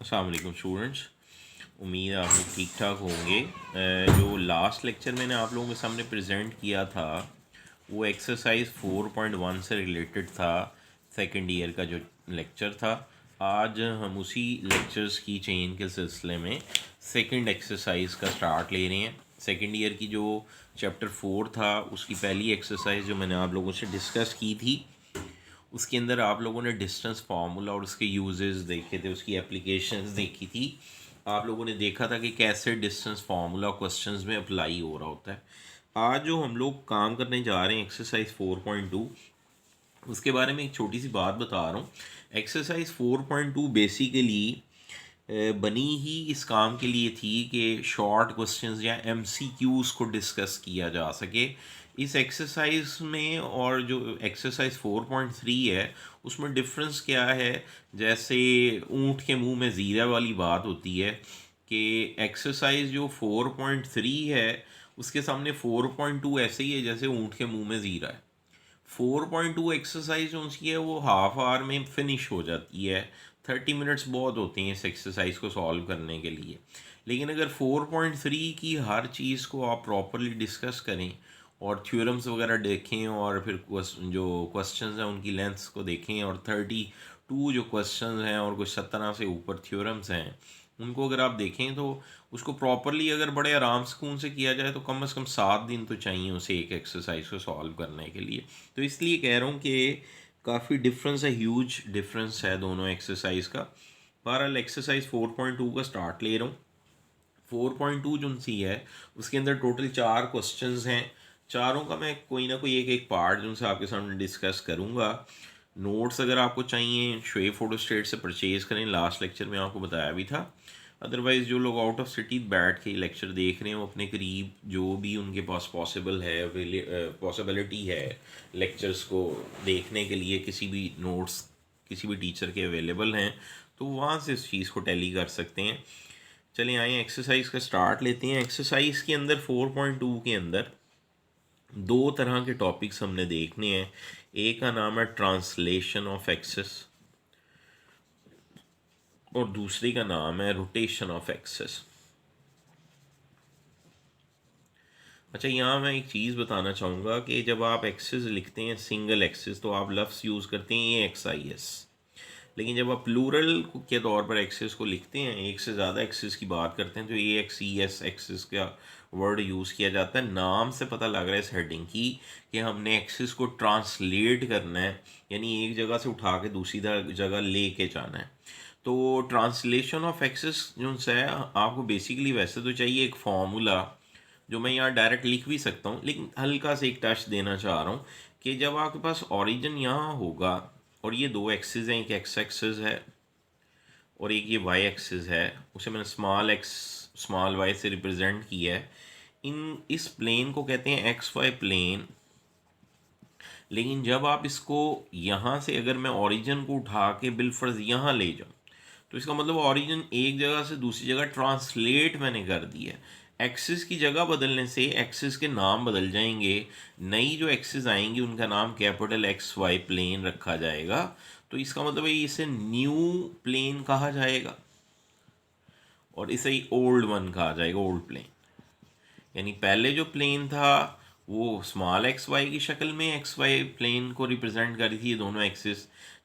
अस्सलाम वालेकुम स्टूडेंट्स। उम्मीद है आप लोग ठीक ठाक होंगे। जो लास्ट लेक्चर मैंने आप लोगों के सामने प्रेजेंट किया था वो एक्सरसाइज 4.1 से रिलेटेड था। सेकंड ईयर का जो लेक्चर था, आज हम उसी लेक्चर्स की चेन के सिलसिले में सेकंड एक्सरसाइज का स्टार्ट ले रहे हैं। सेकंड ईयर की जो चैप्टर 4 था उसकी पहली एक्सरसाइज जो मैंने आप लोगों से डिस्कस की थी, उसके अंदर आप लोगों ने डिस्टेंस फार्मूला और उसके यूजेस देखे थे, उसकी एप्लीकेशंस देखी थी। आप लोगों ने देखा था कि कैसे डिस्टेंस फार्मूला क्वेश्चंस में अप्लाई हो रहा होता है। आज जो हम लोग काम करने जा रहे हैं एक्सरसाइज 4.2, उसके बारे में एक छोटी सी बात बता रहा हूँ। एक्सरसाइज 4.2 बेसिकली बनी ही इस काम के लिए थी कि शॉर्ट क्वेश्चंस या एमसीक्यूज़ को डिस्कस किया जा सके इस एक्सरसाइज में। और जो एक्सरसाइज 4.3 है उसमें डिफरेंस क्या है, जैसे ऊँट के मुंह में ज़ीरा वाली बात होती है कि एक्सरसाइज जो 4.3 है उसके सामने 4.2 ऐसे ही है जैसे ऊँट के मुंह में ज़ीरा है। 4.2 एक्सरसाइज जो सी है वो हाफ आवर में फिनिश हो जाती है। 30 मिनट्स बहुत होते हैं इस एक्सरसाइज को सॉल्व करने के लिए। लेकिन अगर 4.3 की हर चीज़ को आप प्रॉपरली डिस्कस करें और थ्योरम्स वगैरह देखें और फिर जो क्वेश्चंस हैं उनकी लेंथ्स को देखें और 32 जो क्वेश्चंस हैं और कुछ 17 से ऊपर थ्योरम्स हैं उनको अगर आप देखें तो उसको प्रॉपरली अगर बड़े आराम सुकून से किया जाए तो कम से कम 7 दिन तो चाहिए उसे एक एक्सरसाइज को सॉल्व करने के लिए। तो इसलिए कह रहा हूँ कि काफ़ी डिफरेंस है, ह्यूज डिफरेंस है दोनों एक्सरसाइज का। बहरहाल एक्सरसाइज 4.2 का स्टार्ट ले रहा हूँ। 4.2 जो सी है उसके अंदर टोटल 4 क्वेश्चंस हैं। चारों का मैं कोई ना कोई एक एक पार्ट जो से आपके सामने डिस्कस करूँगा। नोट्स अगर आपको चाहिए शोए फोटो स्टेट से परचेज करें, लास्ट लेक्चर में आपको बताया भी था। अदरवाइज़ जो लोग आउट ऑफ सिटी बैठ के लेक्चर देख रहे हैं वो अपने करीब जो भी उनके पास पॉसिबल है पॉसिबिलिटी है लेक्चर्स को देखने के लिए, किसी भी नोट्स किसी भी टीचर के अवेलेबल हैं तो वहाँ से इस चीज़ को टैली कर सकते हैं। चलिए आइए एक्सरसाइज का स्टार्ट लेते हैं। एक्सरसाइज के अंदर 4.2 के अंदर दो तरह के टॉपिक्स हमने देखने हैं। एक का नाम है ट्रांसलेशन ऑफ एक्सेस और दूसरी का नाम है रोटेशन ऑफ एक्सेस। अच्छा, यहाँ मैं एक चीज़ बताना चाहूँगा कि जब आप एक्सेस लिखते हैं सिंगल एक्सेस तो आप लफ्ज़ यूज़ करते हैं AXIS, लेकिन जब आप प्लूरल के तौर पर एक्सेस को लिखते हैं, एक से ज़्यादा एक्सेस की बात करते हैं, तो AXES एक्सेस का वर्ड यूज़ किया जाता है। नाम से पता लग रहा है इस हेडिंग की कि हमने एक्सेस को ट्रांसलेट करना है, यानी एक जगह से उठा के दूसरी जगह ले के जाना है। तो ट्रांसलेशन ऑफ एक्सेस जो है आपको बेसिकली वैसे तो चाहिए एक फार्मूला जो मैं यहाँ डायरेक्ट लिख भी सकता हूँ, लेकिन हल्का से एक टच देना चाह रहा हूँ कि जब आपके पास ओरिजिन यहाँ होगा और ये दो एक्सिस हैं, एक एक्स एक्सिस है और एक ये वाई एक्सिस है, उसे मैंने स्मॉल एक्स स्मॉल वाई से रिप्रेजेंट किया है। इस प्लेन को कहते हैं एक्स वाई प्लेन। लेकिन जब आप इसको यहाँ से अगर मैं ओरिजिन को उठा के बिलफर्ज यहाँ ले जाऊँ तो इसका मतलब ओरिजिन एक जगह से दूसरी जगह ट्रांसलेट मैंने कर दिया है। एक्सिस की जगह बदलने से एक्सिस के नाम बदल जाएंगे। नई जो एक्सिस आएंगी उनका नाम कैपिटल एक्स वाई प्लेन रखा जाएगा। तो इसका मतलब है इसे न्यू प्लेन कहा जाएगा और इसे ही ओल्ड वन कहा जाएगा, ओल्ड प्लेन। यानी पहले जो प्लेन था वो स्मॉल एक्स वाई की शक्ल में एक्स वाई प्लेन को रिप्रेजेंट करी थी, ये दोनों एक्सिस।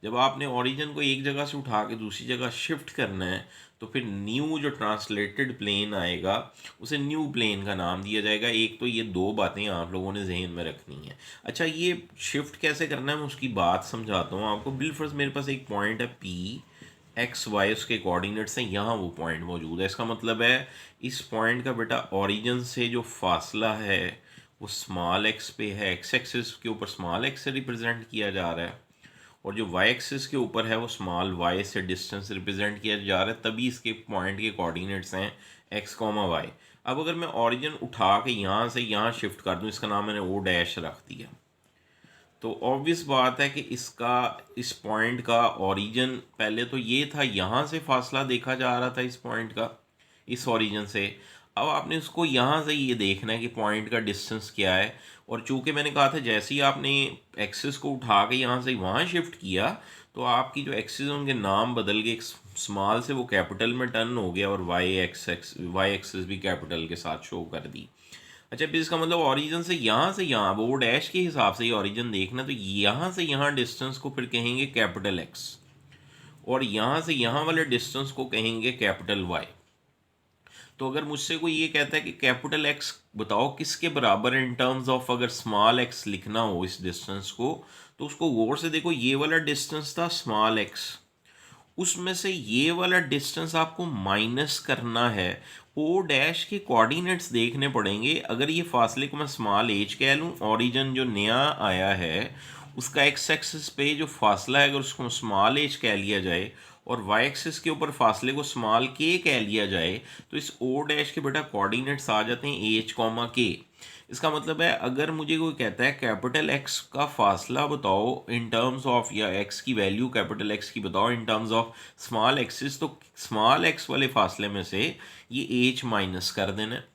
जब आपने ओरिजिन को एक जगह से उठा के दूसरी जगह शिफ्ट करना है तो फिर न्यू जो ट्रांसलेटेड प्लेन आएगा उसे न्यू प्लेन का नाम दिया जाएगा। एक तो ये दो बातें आप लोगों ने जहन में रखनी है। अच्छा, ये शिफ्ट कैसे करना है मैं उसकी बात समझाता हूँ आपको। बिलफर्ज मेरे पास एक पॉइंट है P, एक्स वाई उसके कोऑर्डिनेट्स हैं, यहाँ वो पॉइंट मौजूद है। इसका मतलब है इस पॉइंट का बेटा ओरिजिन से जो फासला है वो स्मॉल एक्स पे है, एक्स एक्सिस के ऊपर स्मॉल एक्स से रिप्रेजेंट किया जा रहा है और जो वाई एक्सिस के ऊपर है वो स्मॉल वाई से डिस्टेंस रिप्रेजेंट किया जा रहा है, तभी इसके पॉइंट के कोऑर्डिनेट्स हैं एक्स कॉमा वाई। अब अगर मैं ओरिजिन उठा के यहाँ से यहाँ शिफ्ट कर दूँ, इसका नाम मैंने ओ डैश रख दिया, तो ऑब्वियस बात है कि इसका इस पॉइंट का ओरिजिन पहले तो ये था, यहाँ से फासला देखा जा रहा था इस पॉइंट का इस ओरिजिन से। अब आपने उसको यहाँ से ये देखना है कि पॉइंट का डिस्टेंस क्या है। और चूंकि मैंने कहा था जैसे ही आपने एक्सिस को उठा के यहाँ से वहाँ शिफ्ट किया तो आपकी जो एक्सिस उनके नाम बदल के एक स्मॉल से वो कैपिटल में टर्न हो गया और वाई एक्सिस भी कैपिटल के साथ शो कर दी। अच्छा, फिर इसका मतलब ओरिजिन से यहाँ वो डैश के हिसाब से ये ओरिजिन देखना, तो यहाँ से यहाँ डिस्टेंस को फिर कहेंगे कैपिटल एक्स और यहाँ से यहाँ वाले डिस्टेंस को कहेंगे कैपिटल वाई। तो अगर मुझसे कोई ये कहता है कि कैपिटल एक्स बताओ किसके बराबर इन टर्म्स ऑफ, अगर स्मॉल एक्स लिखना हो इस डिस्टेंस को, तो उसको गौर से देखो। ये वाला डिस्टेंस था स्मॉल एक्स, उसमें से ये वाला डिस्टेंस आपको माइनस करना है। ओ डैश के कोऑर्डिनेट्स देखने पड़ेंगे। अगर ये फासले को मैं स्मॉल एज कह लूँ, ओरिजिन जो नया आया है उसका एक्स एक्सिस पे जो फासला है अगर उसको स्मॉल एज कह लिया जाए और वाई एक्सिस के ऊपर फासले को स्मॉल के कह लिया जाए, तो इस ओ डैश के बेटा कोऑर्डिनेट्स आ जाते हैं एच कॉमा के। इसका मतलब है अगर मुझे कोई कहता है कैपिटल एक्स का फासला बताओ इन टर्म्स ऑफ, या एक्स की वैल्यू कैपिटल एक्स की बताओ इन टर्म्स ऑफ स्मॉल एक्सिस, तो स्मॉल एक्स वाले फासले में से ये एच माइनस कर देना है।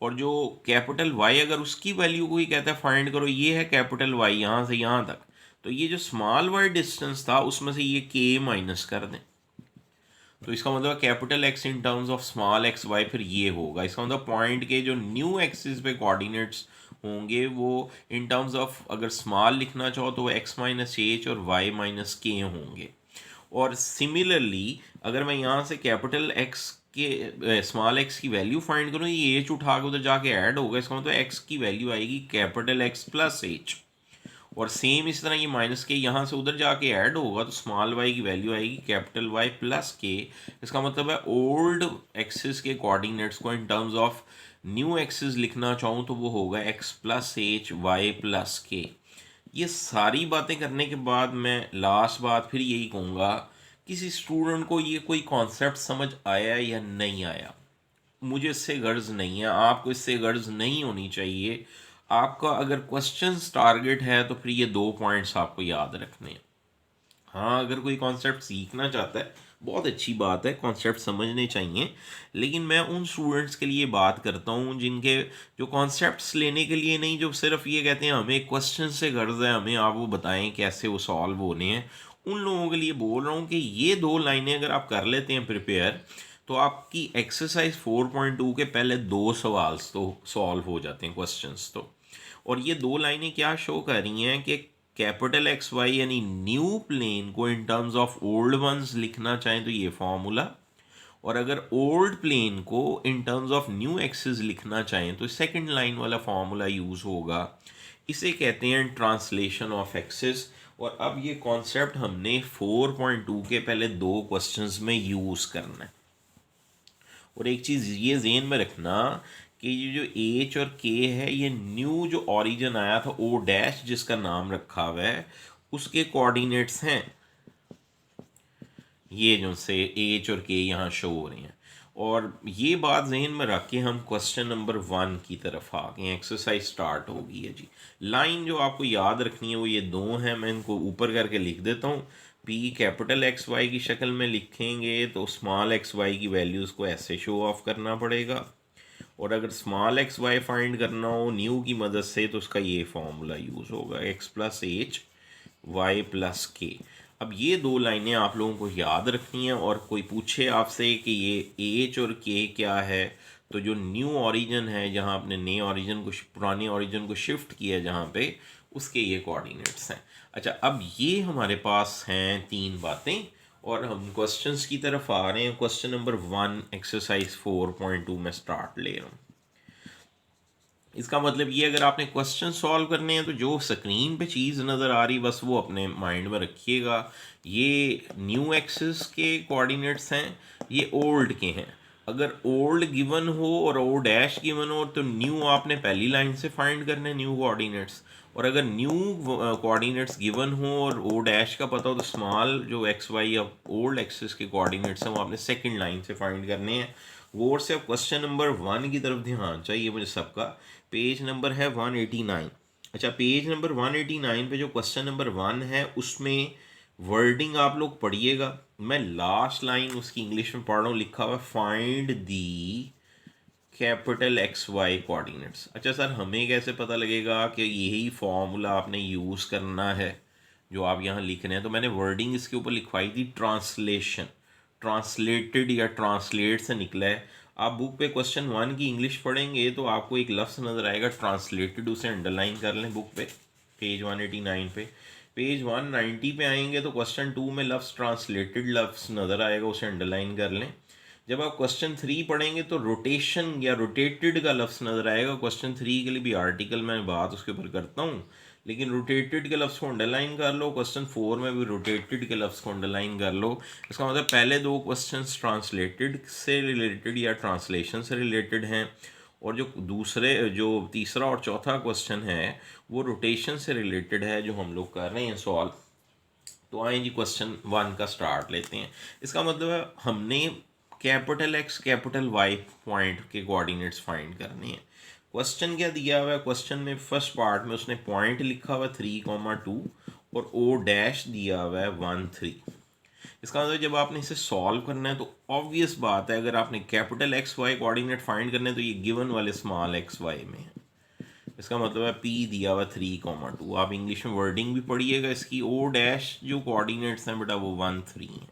और जो कैपिटल वाई अगर उसकी वैल्यू कोई कहता है फाइंड करो, ये है कैपिटल वाई यहाँ से यहाँ तक, तो ये जो स्मॉल वाई डिस्टेंस था उसमें से ये के माइनस कर दें। तो इसका मतलब capital X in terms of small x Y फिर ये होगा। इसका मतलब पॉइंट के जो न्यू एक्सिस पे कोऑर्डिनेट्स होंगे वो इन टर्म्स ऑफ, अगर स्मॉल लिखना चाहो तो वो एक्स माइनस एच और वाई माइनस के होंगे। और सिमिलरली अगर मैं यहाँ से कैपिटल एक्स के स्मॉल एक्स की वैल्यू फाइंड करूँ, ये एच उठा के उधर जाके ऐड होगा, इसका मतलब एक्स की वैल्यू आएगी कैपिटल एक्स प्लस एच। और सेम इस तरह ये माइनस के यहाँ से उधर जाके ऐड होगा तो स्मॉल वाई की वैल्यू आएगी कैपिटल वाई प्लस के। इसका मतलब है ओल्ड एक्सिस के कोऑर्डिनेट्स को in terms of new axis लिखना चाहूँ तो वो होगा X plus H Y plus K. ये सारी बातें करने के बाद मैं लास्ट बात फिर यही कहूँगा, किसी स्टूडेंट को ये कोई कॉन्सेप्ट समझ आया या नहीं आया, मुझे इससे गर्ज नहीं है, आपको इससे गर्ज नहीं होनी चाहिए। आपका अगर क्वेश्चंस टारगेट है तो फिर ये 2 पॉइंट्स आपको याद रखने हैं। हाँ, अगर कोई कॉन्सेप्ट सीखना चाहता है बहुत अच्छी बात है, कॉन्सेप्ट समझने चाहिए, लेकिन मैं उन स्टूडेंट्स के लिए बात करता हूँ जिनके जो कॉन्सेप्ट्स लेने के लिए नहीं, जो सिर्फ ये कहते हैं हमें क्वेश्चन से गर्ज है, हमें आप वो बताएं कैसे वो सॉल्व होने हैं, उन लोगों के लिए बोल रहा हूँ कि ये 2 लाइनें अगर आप कर लेते हैं प्रिपेयर, तो आपकी एक्सरसाइज 4.2 के पहले 2 सवाल तो सॉल्व हो जाते हैं क्वेश्चंस तो। और ये 2 लाइनें क्या शो कर रही हैं कि कैपिटल एक्स वाई यानी न्यू प्लेन को in terms of old ones लिखना चाहें तो ये फॉर्मूला, और अगर ओल्ड प्लेन को in terms of new axis लिखना चाहें तो सेकंड लाइन वाला फॉर्मूला यूज़ होगा। इसे कहते हैं ट्रांसलेशन ऑफ एक्सिस। और अब ये कॉन्सेप्ट हमने 4.2 के पहले 2 क्वेश्चंस में यूज़ करना है। और एक चीज़ ये जेन में रखना कि ये जो एच और के है ये न्यू जो ओरिजिन आया था ओ डैश जिसका नाम रखा हुआ है उसके कोऑर्डिनेट्स हैं, ये जो से एच और के यहाँ शो हो रहे हैं। और ये बात जहन में रख के हम क्वेश्चन नंबर 1 की तरफ आ गए। एक्सरसाइज स्टार्ट हो गई है जी। लाइन जो आपको याद रखनी है वो ये 2 हैं, मैं इनको ऊपर करके लिख देता हूँ। पी कैपिटल एक्स वाई की शक्ल में लिखेंगे तो स्मॉल एक्स वाई की वैल्यूज़ को ऐसे शो ऑफ करना पड़ेगा, और अगर स्मॉल एक्स वाई फाइंड करना हो न्यू की मदद से तो उसका ये फॉर्मूला यूज़ होगा X plus H Y plus K. अब ये 2 लाइनें आप लोगों को याद रखनी है, और कोई पूछे आपसे कि ये एच और के क्या है, तो जो न्यू ओरिजिन है जहाँ आपने नए ओरिजिन को पुराने ओरिजिन को शिफ्ट किया जहाँ पे, उसके ये कोऑर्डिनेट्स हैं। अच्छा, अब ये हमारे पास हैं 3 बातें और हम क्वेश्चंस की तरफ आ रहे हैं। क्वेश्चन नंबर 1 एक्सरसाइज 4.2 में स्टार्ट ले रहा हूँ। इसका मतलब ये अगर आपने क्वेश्चन सॉल्व करने हैं तो जो स्क्रीन पे चीज़ नज़र आ रही बस वो अपने माइंड में रखिएगा। ये न्यू एक्सिस के कोऑर्डिनेट्स हैं, ये ओल्ड के हैं। अगर ओल्ड गिवन हो और ओ डैश गिवन हो तो न्यू आपने पहली लाइन से फाइंड करने न्यू कोऑर्डिनेट्स, और अगर न्यू कोऑर्डिनेट्स गिवन हो और ओ डैश का पता हो तो स्मॉल जो एक्स वाई या ओल्ड एक्सिस के कोऑर्डिनेट्स हैं वो आपने सेकंड लाइन से फाइंड करने हैं। गौर से अब क्वेश्चन नंबर 1 की तरफ ध्यान चाहिए मुझे सबका। पेज नंबर है 189। अच्छा, पेज नंबर 189 पे जो क्वेश्चन नंबर 1 है उसमें वर्डिंग आप लोग पढ़िएगा। मैं लास्ट लाइन उसकी इंग्लिश में पढ़ रहा हूँ, लिखा हुआ find the capital x y coordinates. अच्छा सर, हमें कैसे पता लगेगा कि यही फॉर्मूला आपने यूज़ करना है? जो आप यहाँ लिख रहे हैं, तो मैंने वर्डिंग इसके ऊपर लिखवाई थी ट्रांसलेशन, ट्रांसलेटेड या ट्रांसलेट से निकला है। आप बुक पे क्वेश्चन 1 की इंग्लिश पढ़ेंगे तो आपको एक लफ्ज़ नज़र आएगा ट्रांसलेटेड, उसे अंडरलाइन कर लें बुक पे, पेज 189 पे। पेज 190 पे आएंगे तो क्वेश्चन 2 में लफ्ज़ ट्रांसलेटेड लफ्ज़ नज़र आएगा, उसे अंडरलाइन कर लें। जब आप क्वेश्चन 3 पढ़ेंगे तो रोटेशन या रोटेटेड का लफ्ज़ नज़र आएगा। क्वेश्चन 3 के लिए भी आर्टिकल मैं बात उसके ऊपर करता हूँ, लेकिन रोटेटेड के लफ्ज़ को अंडरलाइन कर लो। क्वेश्चन 4 में भी रोटेटेड के लफ्ज़ को अंडरलाइन कर लो। इसका मतलब पहले 2 क्वेश्चन ट्रांसलेटेड से रिलेटेड या ट्रांसलेशन से रिलेटेड हैं, और जो तीसरा और चौथा क्वेश्चन है वो रोटेशन से रिलेटेड है, जो हम लोग कर रहे हैं सॉल्व। तो आए जी क्वेश्चन 1 का स्टार्ट लेते हैं। इसका मतलब है हमने capital x capital y point के कोऑर्डिनेट्स फाइंड करने हैं। क्वेश्चन क्या दिया हुआ है, क्वेश्चन में फर्स्ट पार्ट में उसने पॉइंट लिखा हुआ है 3,2 और ओ डैश दिया हुआ है 1, 3। इसका मतलब जब आपने इसे सॉल्व करना है तो ऑब्वियस बात है, अगर आपने capital x y coordinate find करने हैं तो ये गिवन वाले स्मॉल एक्स वाई में है। इसका मतलब है पी दिया हुआ 3,2। आप इंग्लिश में वर्डिंग भी पढ़िएगा इसकी। ओ डैश जो कोऑर्डिनेट्स हैं बेटा वो 1, 3 हैं।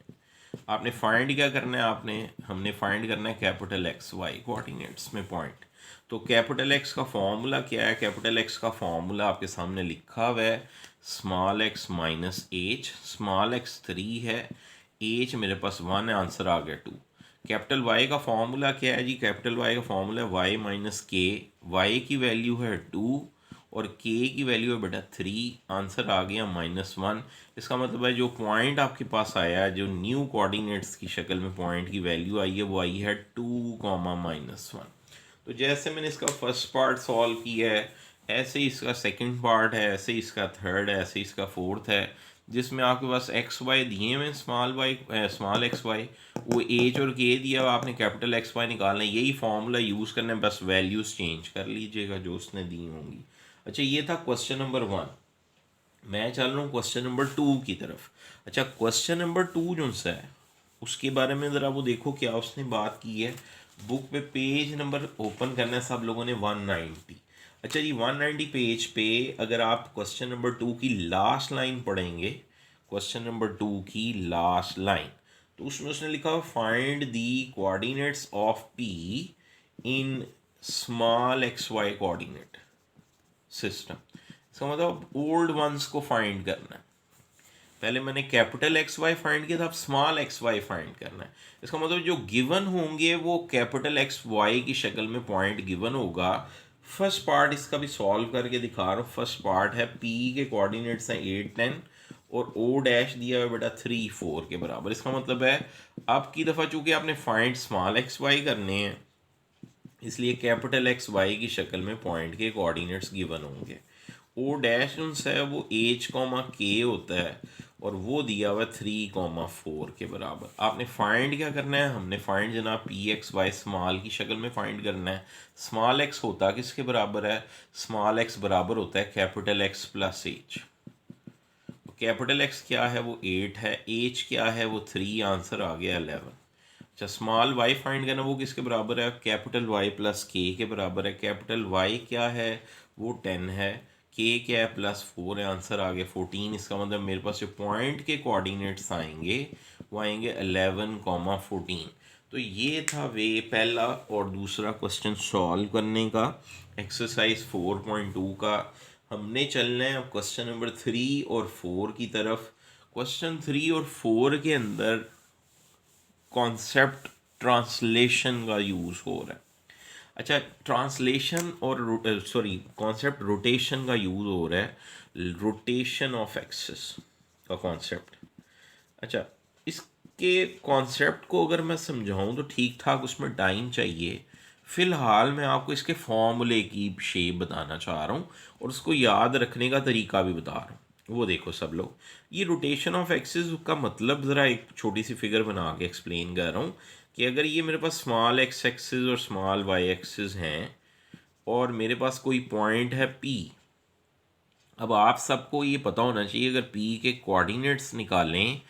आपने फाइंड क्या करना है, हमने फाइंड करना है कैपिटल एक्स वाई कोऑर्डिनेट्स में पॉइंट। तो कैपिटल एक्स का फॉर्मूला क्या है, कैपिटल एक्स का फॉर्मूला आपके सामने लिखा हुआ है, small x minus H. Small x 3 है, एच मेरे पास 1 है, आंसर आ गया 2। कैपिटल वाई का फॉर्मूला क्या है जी, कैपिटल वाई का फॉर्मूला है वाई माइनस के। वाई की वैल्यू है 2 और के की वैल्यू है बेटा 3, आंसर आ गया -1। इसका मतलब है जो पॉइंट आपके पास आया है, जो न्यू कोऑर्डिनेट्स की शक्ल में पॉइंट की वैल्यू आई है, वो आई है 2, -1। तो जैसे मैंने इसका फर्स्ट पार्ट सॉल्व किया है, ऐसे ही इसका सेकंड पार्ट है, ऐसे ही इसका थर्ड है, ऐसे ही इसका फोर्थ है, जिसमें आपके पास एक्स वाई दिए हुए स्मॉल एक्स वाई, वो एच और के दिया हुआ, आपने कैपिटल एक्स वाई निकालना है। यही फॉर्मूला यूज़ करना है, बस वैल्यूज़ चेंज कर लीजिएगा जो उसने दी होंगी। अच्छा, ये था क्वेश्चन नंबर 1। मैं चल रहा हूँ क्वेश्चन नंबर 2 की तरफ। अच्छा, क्वेश्चन नंबर 2 जो सा है उसके बारे में ज़रा वो देखो क्या उसने बात की है। बुक पे पेज नंबर ओपन करना है सब लोगों ने 190। अच्छा जी, 190 पेज पे अगर आप क्वेश्चन नंबर 2 की लास्ट लाइन पढ़ेंगे, क्वेश्चन नंबर 2 की लास्ट लाइन, तो उसमें उसने लिखा हुआ find the coordinates of p in small x y coordinate system. इसका मतलब ओल्ड वंस को फाइंड करना है। पहले मैंने कैपिटल एक्स वाई फाइंड किया था, अब स्मॉल एक्स वाई फाइंड करना है। इसका मतलब जो गिवन होंगे वो कैपिटल एक्स वाई की शक्ल में पॉइंट गिवन होगा। फर्स्ट पार्ट इसका भी सॉल्व करके दिखा रहा हूँ। फर्स्ट पार्ट है पी के कोऑर्डिनेट्स हैं 8, 10 और ओ डैश दिया हुआ बेटा 3, 4 के बराबर। इसका मतलब है अब की दफ़ा चूँकि आपने फाइंड स्मॉल एक्स वाई करने हैं, इसलिए कैपिटल एक्स वाई की शक्ल में पॉइंट के कोऑर्डिनेट्स गिवन होंगे। ओ डैश उनसे है वो एच कॉमा के होता है और वो दिया हुआ 3,4 के बराबर। आपने फाइंड क्या करना है, हमने फाइंड जनाब पी एक्स वाई स्मॉल की शक्ल में फाइंड करना है। स्मॉल एक्स होता किसके बराबर है, स्मॉल एक्स बराबर होता है capital x plus H. Capital x क्या है वो 8 है, एच क्या है वो 3, आंसर आ गया 11। अच्छा, स्मॉल वाई फाइंड करना, वो किसके बराबर है, कैपिटल वाई प्लस के के बराबर है। कैपिटल वाई क्या है वो 10 है, के क्या है +4 है, आंसर आ गया 14। इसका मतलब मेरे पास जो पॉइंट के कोऑर्डिनेट्स आएंगे वो आएंगे 11,14। तो ये था वे पहला और दूसरा क्वेश्चन सॉल्व करने का, एक्सरसाइज 4.2 का। हमने चलना है अब क्वेश्चन नंबर 3 और 4 की तरफ। क्वेश्चन 3 और 4 के अंदर कॉन्सेप्ट ट्रांसलेशन का यूज़ हो रहा है। अच्छा, ट्रांसलेशन और कॉन्सेप्ट रोटेशन का यूज़ हो रहा है, रोटेशन ऑफ एक्सिस का कॉन्सेप्ट। अच्छा, इसके कॉन्सेप्ट को अगर मैं समझाऊं तो ठीक ठाक उसमें टाइम चाहिए। फ़िलहाल मैं आपको इसके फॉर्मूले की शेप बताना चाह रहा हूँ और उसको याद रखने का तरीका भी बता रहा हूँ। वो देखो सब लोग, ये रोटेशन ऑफ एक्सिस का मतलब ज़रा एक छोटी सी फिगर बना के एक्सप्लेन कर रहा हूँ कि अगर ये मेरे पास स्मॉल एक्स एक्सिस और स्मॉल वाई एक्सिस हैं और मेरे पास कोई पॉइंट है पी। अब आप सबको ये पता होना चाहिए अगर पी के कोऑर्डिनेट्स निकालें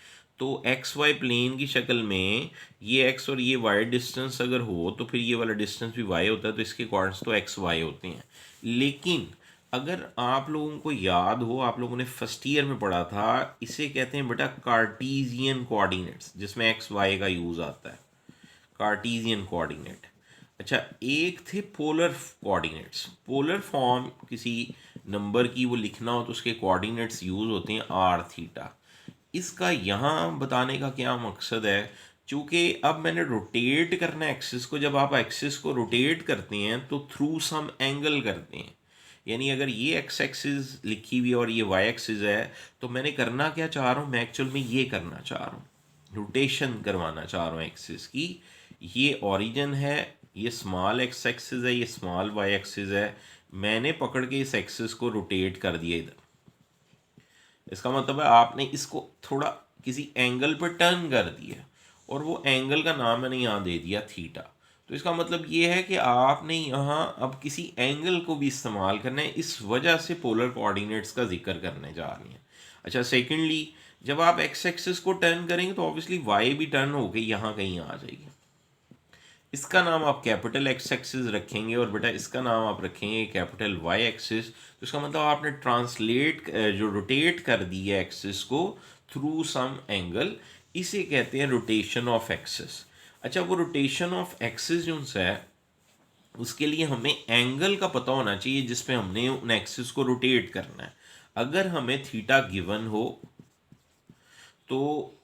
तो एक्स वाई प्लेन की शक्ल में ये एक्स और ये वाई डिस्टेंस अगर हो तो फिर ये वाला डिस्टेंस भी वाई होता है, तो इसके कोऑर्डिनेट्स तो एक्स वाई होते हैं। लेकिन अगर आप लोगों को याद हो, आप लोगों ने फर्स्ट ईयर में पढ़ा था, इसे कहते हैं बेटा कार्टीजियन कोऑर्डिनेट्स, जिसमें एक्स वाई का यूज़ आता है, कार्टीजियन कोऑर्डिनेट। अच्छा, एक थे पोलर कोऑर्डिनेट्स। पोलर फॉर्म किसी नंबर की वो लिखना हो तो उसके कोऑर्डिनेट्स यूज़ होते हैं आर थीटा। इसका यहाँ बताने का क्या मकसद है, चूँकि अब मैंने रोटेट करना है एक्सिस को। जब आप एक्सिस को रोटेट करते हैं तो थ्रू सम एंगल करते हैं, यानी अगर ये एक्स एक्सिस लिखी हुई और ये वाई एक्सिस है, तो मैंने करना क्या चाह रहा हूँ, मैं एक्चुअल में ये करना चाह रहा हूँ, रोटेशन करवाना चाह रहा हूँ एक्सिस की। ये ओरिजिन है, ये स्मॉल एक्स एक्सिस है, ये स्मॉल वाई एक्सिस है, मैंने पकड़ के इस एक्सिस को रोटेट कर दिया इधर। इसका मतलब है आपने इसको थोड़ा किसी एंगल पर टर्न कर दिया, और वो एंगल का नाम मैंने यहाँ दे दिया थीटा। तो इसका मतलब ये है कि आपने यहाँ अब किसी एंगल को भी इस्तेमाल करना है, इस वजह से पोलर कोऑर्डिनेट्स का जिक्र करने जा रही हैं। अच्छा, सेकेंडली, जब आप एक्स एक्सिस को टर्न करेंगे तो ऑब्वियसली वाई भी टर्न होकर यहाँ कहीं आ जाएगी। इसका नाम आप कैपिटल एक्स एक्सिस रखेंगे और बेटा इसका नाम आप रखेंगे कैपिटल वाई एक्सिस। तो इसका मतलब आपने ट्रांसलेट जो रोटेट कर दी है एक्सिस को थ्रू सम एंगल, इसे कहते हैं रोटेशन ऑफ एक्सिस। अच्छा, वो रोटेशन ऑफ एक्सिस जो है उसके लिए हमें एंगल का पता होना चाहिए जिस पे हमने उन एक्सिस को रोटेट करना है। अगर हमें थीटा गिवन हो तो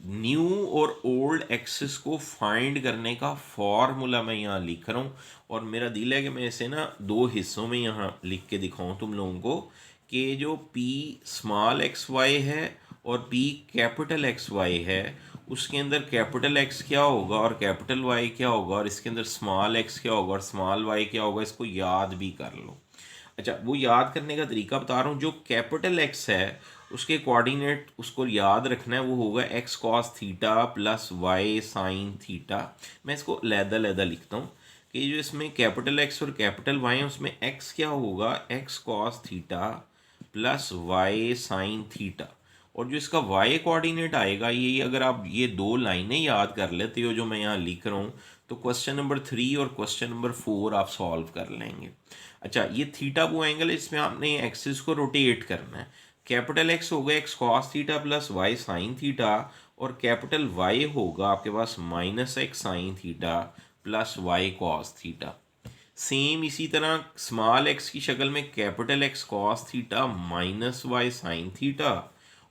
न्यू और ओल्ड एक्सिस को फाइंड करने का फॉर्मूला मैं यहाँ लिख रहा हूँ, और मेरा दिल है कि मैं इसे ना दो हिस्सों में यहाँ लिख के दिखाऊँ तुम लोगों को, कि जो पी स्मॉल एक्स वाई है और पी कैपिटल एक्स वाई है, उसके अंदर कैपिटल एक्स क्या होगा और कैपिटल वाई क्या होगा, और इसके अंदर स्मॉल एक्स क्या होगा और स्मॉल वाई क्या होगा, इसको याद भी कर लो। अच्छा, वो याद करने का तरीका बता रहा हूँ। जो कैपिटल एक्स है उसके कोऑर्डिनेट उसको याद रखना है, वो होगा x cos theta plus Y sine theta. मैं इसको लैदा लैदा लिखता हूँ कि जो इसमें कैपिटल एक्स और कैपिटल वाई है उसमें एक्स क्या होगा, x cos theta plus Y sine theta. और जो इसका वाई कोऑर्डिनेट आएगा, ये अगर आप ये दो लाइनें याद कर लेते हो जो मैं यहाँ लिख रहा हूँ, तो क्वेश्चन नंबर 3 और क्वेश्चन नंबर 4 आप सॉल्व कर लेंगे। अच्छा, ये थीटा वो एंगल है इसमें आपने एक्सिस को रोटेट करना है। कैपिटल एक्स होगा x cos theta plus Y sine theta, और कैपिटल वाई होगा आपके पास minus X sine theta plus Y cos theta. Same इसी तरह स्मॉल एक्स की शक्ल में capital X cos theta minus Y sine theta,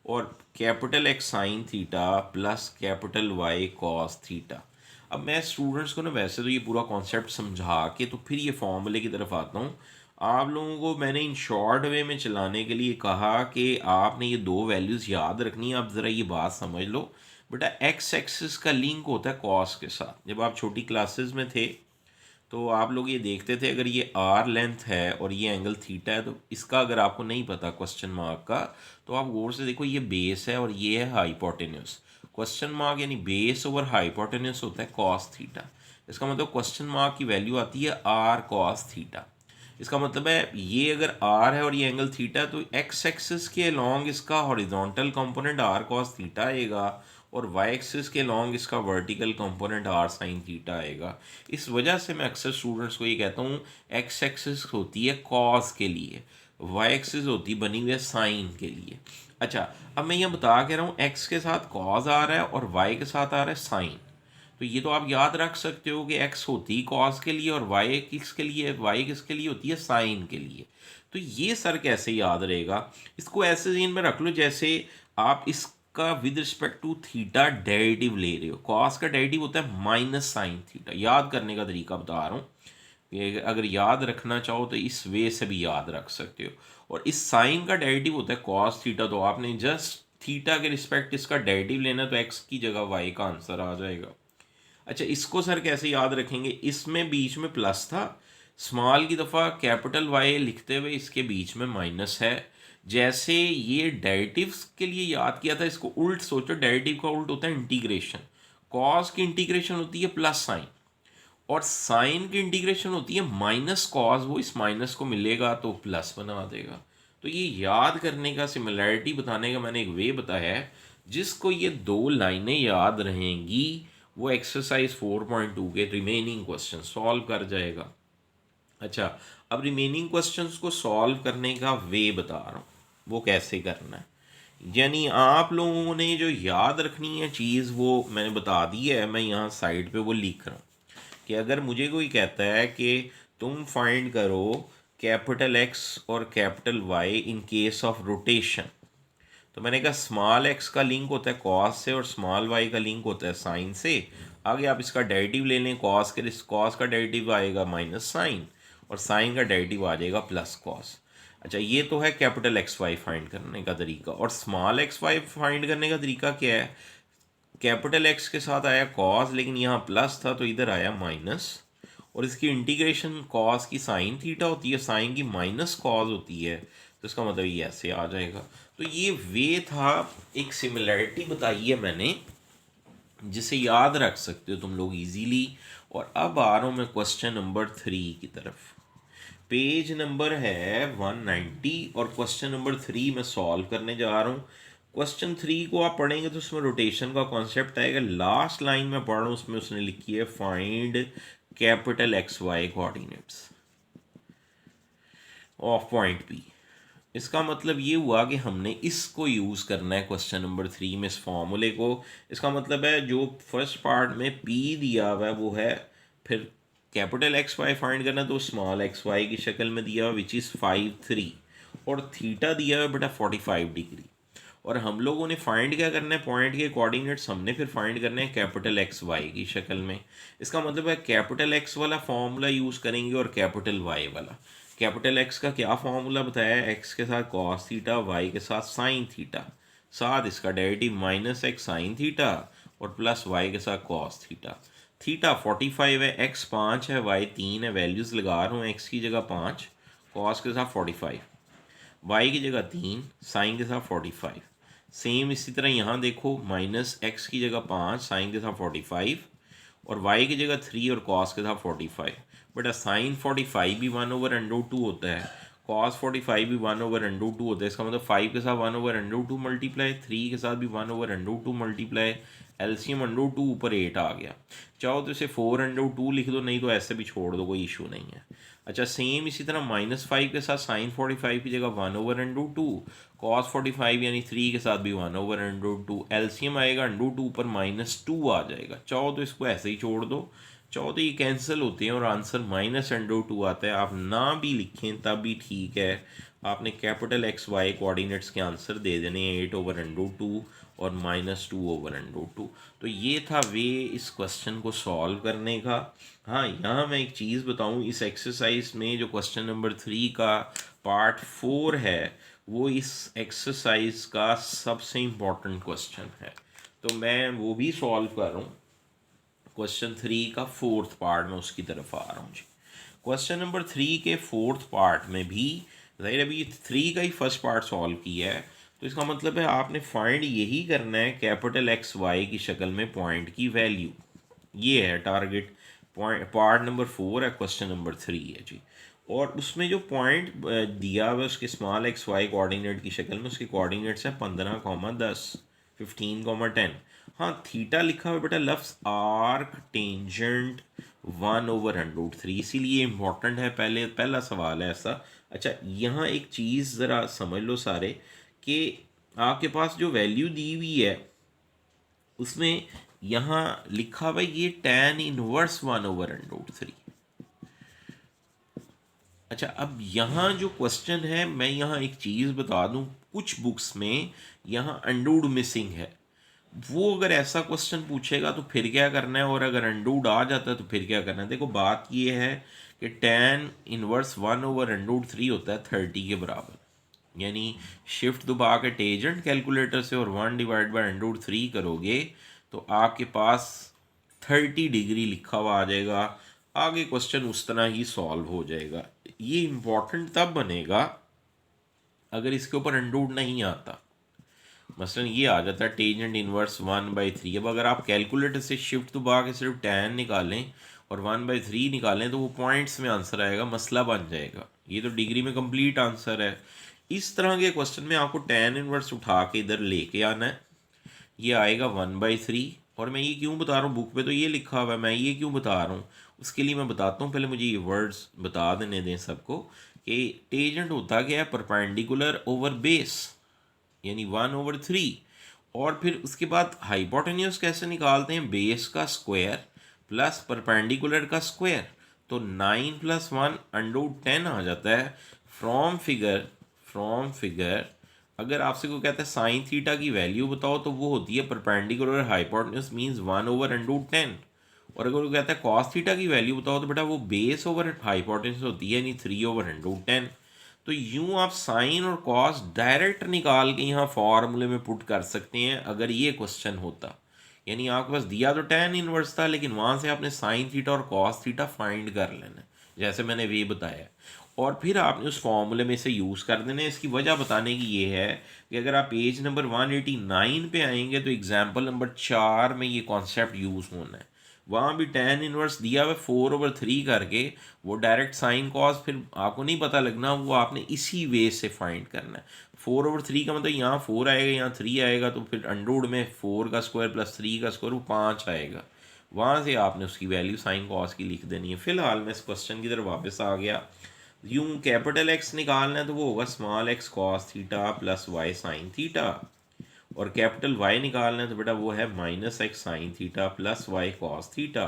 और capital x sine theta plus capital Y cos theta. अब मैं स्टूडेंट्स को ना वैसे तो ये पूरा कॉन्सेप्ट समझा के तो फिर ये फॉर्मूले की तरफ आता हूँ। आप लोगों को मैंने इन शॉर्ट वे में चलाने के लिए कहा कि आपने ये दो वैल्यूज़ याद रखनी है। आप ज़रा ये बात समझ लो बेटा, एक्स एक्सिस का लिंक होता है कॉस के साथ। जब आप छोटी क्लासेस में थे तो आप लोग ये देखते थे, अगर ये आर लेंथ है और ये एंगल थीटा है, तो इसका अगर आपको नहीं पता क्वेश्चन मार्क का, तो आप गौर से देखो, ये बेस है और ये है हाइपोटेन्यूस। क्वेश्चन मार्क यानी बेस ओवर हाइपोटेन्यूस होता है कॉस थीटा। इसका मतलब क्वेश्चन मार्क की वैल्यू आती है आर कॉस थीटा। इसका मतलब है ये अगर आर है और ये एंगल थीटा है, तो एक्स एक्सिस के अलॉन्ग इसका horizontal component r cos theta आएगा, और वाई एक्सिस के लॉन्ग इसका vertical component r sine theta आएगा। इस वजह से मैं अक्सर स्टूडेंट्स को ये कहता हूँ, एक्स एक्सिस होती है कॉस के लिए, वाई एक्सिस होती बनी हुई है साइन के लिए। अच्छा, अब मैं ये बता के रहा हूँ एक्स के साथ कॉस आ रहा है और वाई के साथ आ रहा है साइन। तो ये तो आप याद रख सकते हो कि एक्स होती कॉस के लिए और वाई किसके लिए, वाई किसके लिए होती है, साइन के लिए। तो ये सर कैसे याद रहेगा, इसको ऐसे जीन में रख लो जैसे आप इसका with respect to theta derivative ले रहे हो। कॉस का डेरिवेटिव होता है माइनस साइन थीटा। याद करने का तरीका बता रहा हूँ, कि अगर याद रखना चाहो तो इस वे से भी याद रख सकते हो। और इस साइन का डेरिवेटिव होता है कॉस थीटा, तो आपने जस्ट थीटा के रिस्पेक्ट इसका डेरिवेटिव लेना, तो एक्स की जगह वाई का आंसर आ जाएगा। अच्छा, इसको सर कैसे याद रखेंगे, इसमें बीच में प्लस था, स्मॉल की दफ़ा कैपिटल वाई लिखते हुए इसके बीच में माइनस है। जैसे ये डेरिवेटिव्स के लिए याद किया था, इसको उल्ट सोचो, डेरिवेटिव का उल्ट होता है इंटीग्रेशन। कॉस की इंटीग्रेशन होती है प्लस साइन, और साइन की इंटीग्रेशन होती है माइनस कॉस। वो इस माइनस को मिलेगा तो प्लस बना देगा। तो ये याद करने का, सिमिलैरिटी बताने का मैंने एक वे बताया है, जिसको ये दो लाइनें याद रहेंगी वो एक्सरसाइज 4.2 के रिमेनिंग क्वेश्चन सॉल्व कर जाएगा। अच्छा, अब रिमेनिंग क्वेश्चंस को सॉल्व करने का वे बता रहा हूँ, वो कैसे करना है। यानी आप लोगों ने जो याद रखनी है चीज़ वो मैंने बता दी है, मैं यहाँ साइड पे वो लिख रहा हूँ कि अगर मुझे कोई कहता है कि तुम फाइंड करो कैपिटल एक्स और capital y in case of rotation, तो मैंने कहा स्मॉल एक्स का लिंक होता है कॉस से और स्मॉल वाई का लिंक होता है साइन से। आगे आप इसका डेरिवेटिव ले लें, कॉस का डेरिवेटिव आएगा माइनस साइन और साइन का डेरिवेटिव आ जाएगा प्लस कॉस। अच्छा, ये तो है कैपिटल एक्स वाई फाइंड करने का तरीका। और स्मॉल एक्स वाई फाइंड करने का तरीका क्या है? कैपिटल एक्स के साथ आया कॉस, लेकिन यहाँ प्लस था तो इधर आया माइनस, और इसकी इंटीग्रेशन कॉस की साइन थीटा होती है, साइन की माइनस कॉस होती है, तो इसका मतलब ये ऐसे आ जाएगा। तो ये वे था, एक सिमिलैरिटी बताई है मैंने जिसे याद रख सकते हो तुम लोग इजीली। और अब आ रहा हूँ मैं क्वेश्चन नंबर 3 की तरफ। पेज नंबर है 190 और क्वेश्चन नंबर 3 मैं सॉल्व करने जा रहा हूँ। क्वेश्चन 3 को आप पढ़ेंगे तो उसमें रोटेशन का कॉन्सेप्ट आएगा। लास्ट लाइन में पढ़ रहा हूँ, उसमें उसने लिखी है find capital x y coordinates of point p. इसका मतलब ये हुआ कि हमने इसको यूज़ करना है क्वेश्चन नंबर 3 में, इस फॉर्मूले को। इसका मतलब है जो फर्स्ट पार्ट में पी दिया हुआ है वो है, फिर कैपिटल एक्स वाई फाइंड करना तो स्मॉल एक्स वाई की शक्ल में दिया हुआ विच इज़ 5 3, और थीटा दिया हुआ बेटा 45 डिग्री। और हम लोगों ने फाइंड क्या करना है, पॉइंट के कोऑर्डिनेट्स हमने फिर फाइंड करने हैं कैपिटल एक्स वाई की शक्ल में। इसका मतलब है कैपिटल एक्स वाला फॉर्मूला यूज़ करेंगे और कैपिटल वाई वाला। कैपिटल एक्स का क्या फॉर्मूला बताया है? एक्स के साथ कॉस थीटा, वाई के साथ साइन थीटा, साथ इसका derivative minus X sine theta और प्लस वाई के साथ कॉस थीटा। थीटा 45 है, एक्स 5 है, वाई 3 है। वैल्यूज़ लगा रहा हूँ, एक्स की जगह 5, कॉस के साथ 45, वाई की जगह 3, साइन के साथ 45। सेम इसी तरह यहाँ देखो, माइनस एक्स की जगह 5, साइन के साथ 45, और वाई की जगह 3 और कॉस के साथ 45। बेटा साइन 45 भी 1/√2 होता है, कॉस 45 भी 1/√2 होता है। इसका मतलब 5 के साथ 1/√2 मल्टीप्लाई, 3 के साथ भी 1/√2 मल्टीप्लाई, एलसीएम √2 ऊपर 8 आ गया। चाहो तो इसे 4/2 लिख दो, नहीं तो ऐसे भी छोड़ दो, कोई इशू नहीं है। अच्छा, सेम इसी तरह -5 के साथ साइन 45 की जगह 1/√2, कॉस 45 यानी 3 के साथ भी 1/√2, एलसीएम आएगा √2 ऊपर -2 आ जाएगा। चाहो तो इसको ऐसे ही छोड़ दो, चाहो तो ये कैंसिल होते हैं और आंसर -√2 आता है। आप ना भी लिखें तब भी ठीक है, आपने कैपिटल एक्स वाई कोऑर्डिनेट्स के आंसर दे देने हैं 8/√2 और -2/√2। तो ये था वे इस क्वेश्चन को सॉल्व करने का। हाँ, यहाँ मैं एक चीज़ बताऊँ, इस एक्सरसाइज में जो क्वेश्चन नंबर 3 का पार्ट 4 है वो इस एक्सरसाइज का सबसे इम्पोर्टेंट क्वेश्चन है, तो मैं वो भी सॉल्व कर रहा हूँ। क्वेश्चन 3 का 4th पार्ट में उसकी तरफ आ रहा हूँ जी। क्वेश्चन नंबर 3 के 4th पार्ट में भी ज़ाहिर अभी 3 का ही फर्स्ट पार्ट सॉल्व किया है, तो इसका मतलब है आपने फाइंड यही करना है कैपिटल एक्स वाई की शक्ल में पॉइंट की वैल्यू। ये है टारगेट। पॉइंट पार्ट नंबर 4 है, क्वेश्चन नंबर 3 है जी। और उसमें जो पॉइंट दिया हुआ है उसके स्मॉल एक्स वाई कोऑर्डिनेट की शक्ल में, उसके कोऑर्डिनेट्स है 15, 10, 15, 10। हाँ, थीटा लिखा हुआ बेटा लफ्स आर्क टेंजेंट 1/√3, इसीलिए इम्पोर्टेंट है। पहला सवाल है ऐसा। अच्छा, यहाँ एक चीज़ ज़रा समझ लो सारे कि आपके पास जो वैल्यू दी हुई है उसमें यहाँ लिखा हुआ है ये tan इनवर्स 1/√3। अच्छा, अब यहाँ जो क्वेश्चन है, मैं यहाँ एक चीज़ बता दूँ, कुछ बुक्स में यहाँ अंडूड मिसिंग है। वो अगर ऐसा क्वेश्चन पूछेगा तो फिर क्या करना है, और अगर अंडूड आ जाता है तो फिर क्या करना है। देखो, बात ये है कि tan इनवर्स 1/√3 होता है 30 के बराबर। यानी शिफ्ट दबा के टेजेंट कैलकुलेटर से और 1/√3 करोगे तो आपके पास 30 डिग्री लिखा हुआ आ जाएगा। आगे क्वेश्चन उस तरह ही सॉल्व हो जाएगा। ये इम्पोर्टेंट तब बनेगा अगर इसके ऊपर अंडूड नहीं आता। मसलन ये आ जाता है टेजेंट इनवर्स 1/3। अब अगर आप कैलकुलेटर से शिफ्ट दबा के सिर्फ tan निकालें और 1/3 निकालें तो वो पॉइंट्स में आंसर आएगा, मसला बन जाएगा। ये तो डिग्री में कंप्लीट आंसर है। इस तरह के क्वेश्चन में आपको tan इनवर्स उठा के इधर लेके आना है। ये आएगा 1/3 और मैं ये क्यों बता रहा हूँ, बुक पे तो ये लिखा हुआ है, मैं ये क्यों बता रहा हूँ उसके लिए मैं बताता हूँ। पहले मुझे ये वर्ड्स बता देने दें सबको कि टेंजेंट होता क्या है, परपेंडिकुलर ओवर बेस, यानी 1/3। और फिर उसके बाद हाइपोटेन्यूज कैसे निकालते हैं, बेस का स्क्वायर प्लस परपेंडिकुलर का स्क्वायर, तो 9 + 1 √10 आ जाता है। फ्रॉम फिगर अगर आपसे कोई कहता है साइन थीटा की वैल्यू बताओ तो वो होती है परपेंडिकुलर हाइपोटेन्यूज मीन्स 1/√10। और अगर वो कहता है कॉस थीटा की वैल्यू बताओ तो बेटा वो बेस ओवर हाइपोटेन्यूज होती है, यानी 3/√10। तो यूं आप साइन और कॉस डायरेक्ट निकाल के यहाँ फॉर्मूले में पुट कर सकते हैं अगर ये क्वेश्चन होता। यानी आपके पास दिया तो tan इनवर्स था, लेकिन वहाँ से आपने साइन थीटा और कॉस थीटा फाइंड कर लेना है, जैसे मैंने वे बताया। और फिर आपने उस फॉर्मूले में से यूज़ कर देना है। इसकी वजह बताने की ये है कि अगर आप पेज नंबर 189 पे आएंगे तो एग्जाम्पल नंबर 4 में ये कॉन्सेप्ट यूज़ होना है। वहाँ भी tan इनवर्स दिया हुआ 4/3 करके, वो डायरेक्ट साइन कॉस फिर आपको नहीं पता लगना, वो आपने इसी वे से फाइंड करना है। 4/3 का मतलब यहाँ 4 आएगा, यहाँ 3 आएगा, तो फिर अंडरवुड में 4 का स्क्वायर प्लस 3 का स्क्वायर वो 5 आएगा। वहाँ से आपने उसकी वैल्यू साइन कॉस की लिख देनी है। फिलहाल मैं इस क्वेश्चन की तरफ वापस आ गया। यूं कैपिटल एक्स निकालना है तो वो होगा small x cos theta plus Y sine theta, और कैपिटल वाई निकालना है तो बेटा वो है -x sine theta plus Y cos theta.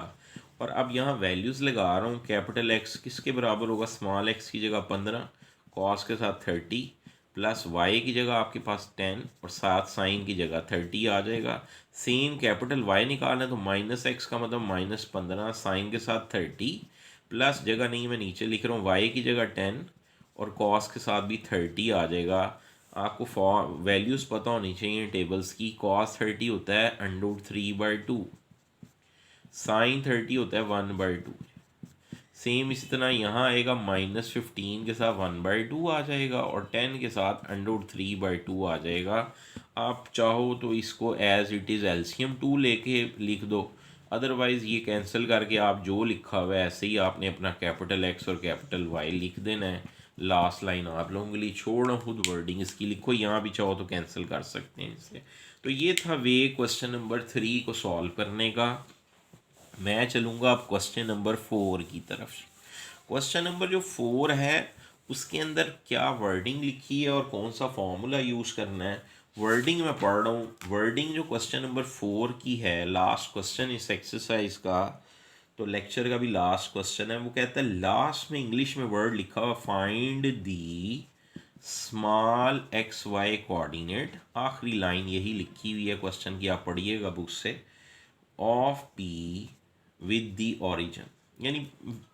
और अब यहाँ वैल्यूज़ लगा रहा हूँ। कैपिटल एक्स किसके बराबर होगा, स्मॉल एक्स की जगह 15, कॉस के साथ 30, प्लस वाई की जगह आपके पास 10 और साथ साइन की जगह 30 आ जाएगा। सेम कैपिटल वाई निकालना है तो -x का मतलब -15 साइन के साथ 30, प्लस जगह नहीं मैं नीचे लिख रहा हूँ वाई की जगह 10 और कॉस के साथ भी 30 आ जाएगा। आपको वैल्यूज़ पता होनी चाहिए टेबल्स की। कॉस 30 होता है √3/2, साइन 30 होता है 1/2। सेम इसी तरह यहाँ आएगा -15 के साथ 1/2 आ जाएगा और 10 के साथ √3/2 आ जाएगा। आप चाहो तो इसको एज इट इज़ एलसीएम 2 लेके लिख दो, अदरवाइज़ ये कैंसिल करके आप जो लिखा हुआ है ऐसे ही आपने अपना कैपिटल एक्स और कैपिटल वाई लिख देना है। लास्ट लाइन आप लोगों के लिए छोड़ रहा हूँ, खुद वर्डिंग इसकी लिखो, यहाँ भी चाहो तो कैंसिल कर सकते हैं इसे। तो ये था वे क्वेश्चन नंबर 3 को सॉल्व करने का। मैं चलूँगा अब क्वेश्चन नंबर 4 की तरफ। क्वेश्चन नंबर जो 4 है उसके अंदर क्या वर्डिंग लिखी है और कौन सा फॉर्मूला यूज़ करना है, वर्डिंग मैं पढ़ रहा हूँ। वर्डिंग जो क्वेश्चन नंबर 4 की है, लास्ट क्वेश्चन इस एक्सरसाइज का, तो लेक्चर का भी लास्ट क्वेश्चन है। वो कहता है लास्ट में इंग्लिश में वर्ड लिखा हुआ find the small x y coordinate, आखिरी लाइन यही लिखी हुई है क्वेश्चन की, आप पढ़िएगा बुक से, of p with the origin, यानी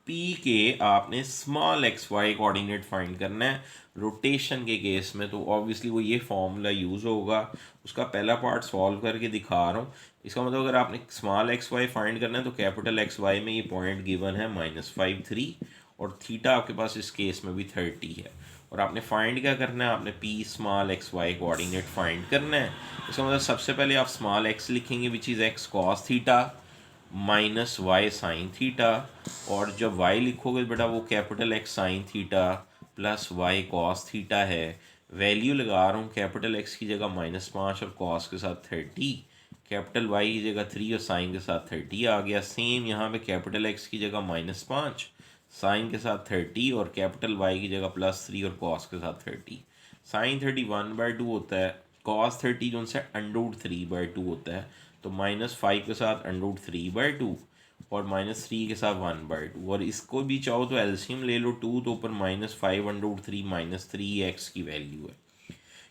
पी के आपने small x y coordinate find करना है। रोटेशन के केस में तो ऑब्वियसली वो ये फॉर्मूला यूज़ होगा। उसका पहला पार्ट सॉल्व करके दिखा रहा हूँ। इसका मतलब अगर आपने स्मॉल एक्स वाई फाइंड करना है तो कैपिटल एक्स वाई में ये पॉइंट गिवन है -5 3, और थीटा आपके पास इस केस में भी 30 है। और आपने फाइंड क्या करना है, आपने p small x y coordinate find करना है। इसका मतलब सबसे पहले आप स्मॉल एक्स लिखेंगे which is x cos theta -y sine theta, और जब y लिखोगे बेटा वो capital x sine theta plus Y cos theta है। वैल्यू लगा रहा हूँ, कैपिटल एक्स की जगह -5 और कॉस के साथ 30, कैपिटल वाई की जगह 3 और साइन के साथ 30 आ गया। सेम यहाँ पे कैपिटल एक्स की जगह -5, साइन के साथ 30 और कैपिटल वाई की जगह +3 और कॉस के साथ 30। साइन 30 1/2 होता है, कॉस 30 जो उनसे √3/2 होता है, तो -5 के साथ √3/2 और -3 के साथ 1/2, और इसको भी चाहो तो एलसीएम ले लो 2, तो ऊपर -5/√3 -3x की वैल्यू है।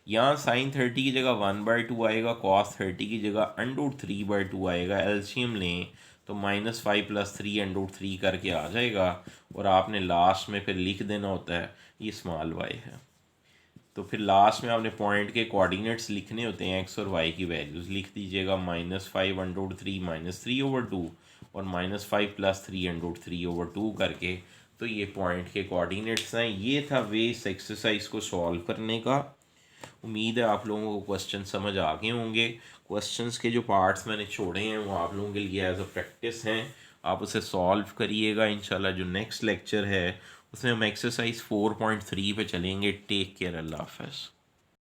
यहाँ साइन 30 की जगह 1/2 आएगा, कॉस 30 की जगह √3/2 आएगा। एलसीएम लें तो -5 + 3 करके आ जाएगा, और आपने लास्ट में फिर लिख देना होता है ये स्मॉल वाई है। तो फिर लास्ट में आपने पॉइंट के कोऑर्डिनेट्स लिखने होते हैं, एक्स और वाई की वैल्यूज़ लिख दीजिएगा, -5/√3 -3/2 और -5 + 3/3/2 करके। तो ये पॉइंट के कोऑर्डिनेट्स हैं। ये था वे इस एक्सरसाइज को सॉल्व करने का। उम्मीद है आप लोगों को क्वेश्चन समझ आ गए होंगे। क्वेश्चंस के जो पार्ट्स मैंने छोड़े हैं वो आप लोगों के लिए एज अ प्रैक्टिस हैं, आप उसे सॉल्व करिएगा। इंशाल्लाह जो नेक्स्ट लेक्चर है उसमें हम एक्सरसाइज 4.3 पे चलेंगे। टेक केयर, अल्लाह हाफ़िज़।